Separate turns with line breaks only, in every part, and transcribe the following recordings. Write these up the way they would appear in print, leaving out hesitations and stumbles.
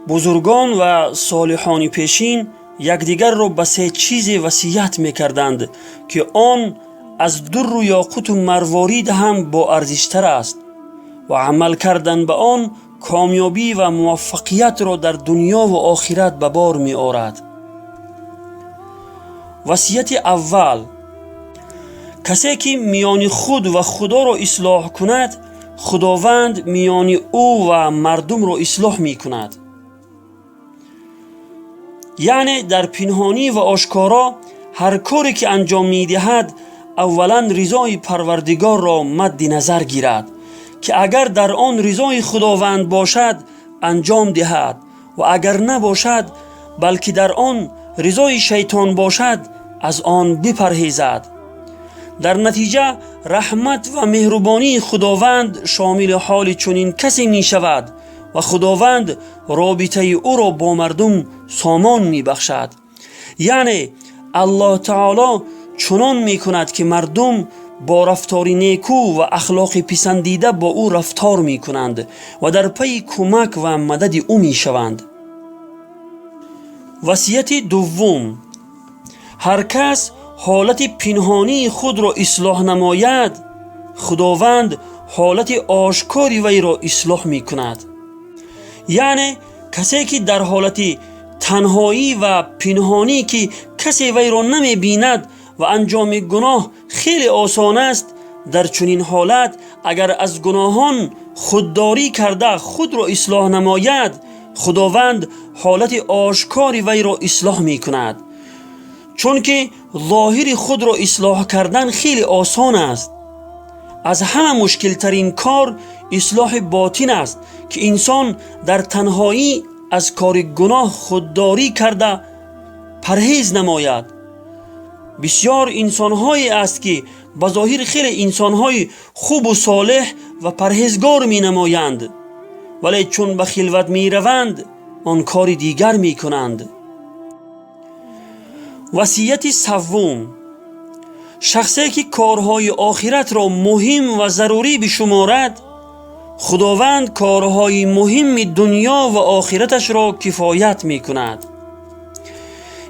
بزرگان و صالحان پیشین یکدیگر را به سه چیز وصیت میکردند که آن از در و یاقوت و مروارید هم با ارزشتر است و عمل کردن به آن کامیابی و موفقیت را در دنیا و آخرت به بار می آورد. وصیت اول: کسی که میان خود و خدا را اصلاح کند، خداوند میان او و مردم را اصلاح می کند. یعنی در پنهانی و آشکارا هر کاری که انجام می دهد اولا رضای پروردگار را مد نظر گیرد که اگر در آن رضای خداوند باشد انجام دهد و اگر نباشد بلکه در آن رضای شیطان باشد از آن بپرهیزد. در نتیجه رحمت و مهربانی خداوند شامل حال چنین کسی می شود و خداوند رابطه او را با مردم سامان می بخشد. یعنی الله تعالی چنان می کند که مردم با رفتار نیکو و اخلاق پسندیده با او رفتار می کنند و در پی کمک و مدد او می شوند. وصیت دوم: هر کس حالت پنهانی خود را اصلاح نماید، خداوند حالت آشکاری وی را اصلاح می کند. یعنی کسی که در حالت تنهایی و پنهانی که کسی وی را نمی بیند و انجام گناه خیلی آسان است، در چنین حالت اگر از گناهان خودداری کرده خود را اصلاح نماید، خداوند حالت آشکاری وی را اصلاح می کند. چون که ظاهر خود را اصلاح کردن خیلی آسان است. از همه مشکل ترین کار اصلاح باطن است که انسان در تنهایی از کار گناه خودداری کرده پرهیز نماید. بسیار انسان‌هایی است که بظاهر خیلی انسان‌های خوب و صالح و پرهیزگار می نمایند، ولی چون به خلوت می روند آن کار دیگر می کنند. وصیت سوم: شخصی که کارهای آخرت را مهم و ضروری بشمارد، خداوند کارهای مهم دنیا و آخرتش را کفایت می کند.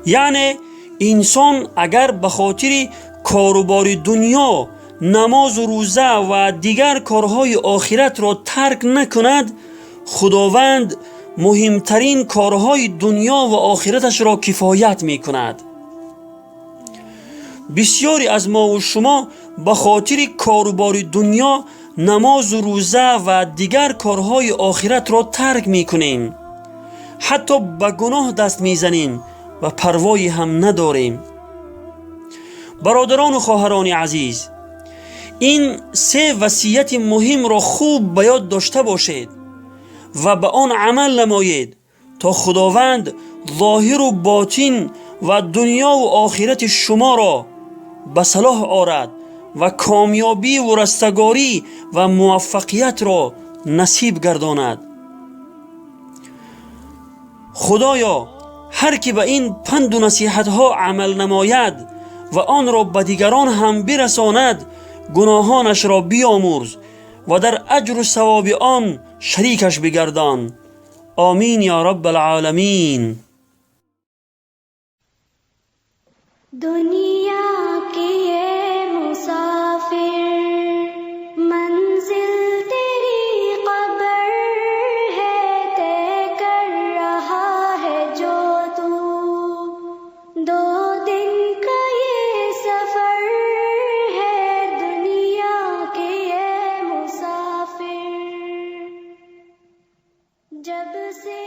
یعنی انسان اگر به خاطر کاروبار دنیا نماز و روزه و دیگر کارهای آخرت را ترک نکند، خداوند مهمترین کارهای دنیا و آخرتش را کفایت می کند. بسیاری از ما و شما به خاطر کاروبار دنیا نماز و روزه و دیگر کارهای آخرت را ترک می کنیم. حتی به گناه دست می زنیم و پروایی هم نداریم. برادران و خواهران عزیز، این سه وصیت مهم را خوب به یاد داشته باشید و به آن عمل نمایید تا خداوند ظاهر و باطن و دنیا و آخرت شما را به صلاح آورد و کامیابی و رستگاری و موفقیت را نصیب گرداند. خدایا هر کی به این پند و نصیحت ها عمل نماید و آن را به دیگران هم برساند، گناهانش را بیامرز و در اجر و ثواب آن شریکش بگردان. آمین یا رب العالمین.
دنیا کے یہ مسافر منزل تیری قبر ہے، طے کر رہا ہے جو تو 2 دن کا یہ سفر ہے، دنیا کے یہ مسافر جب سے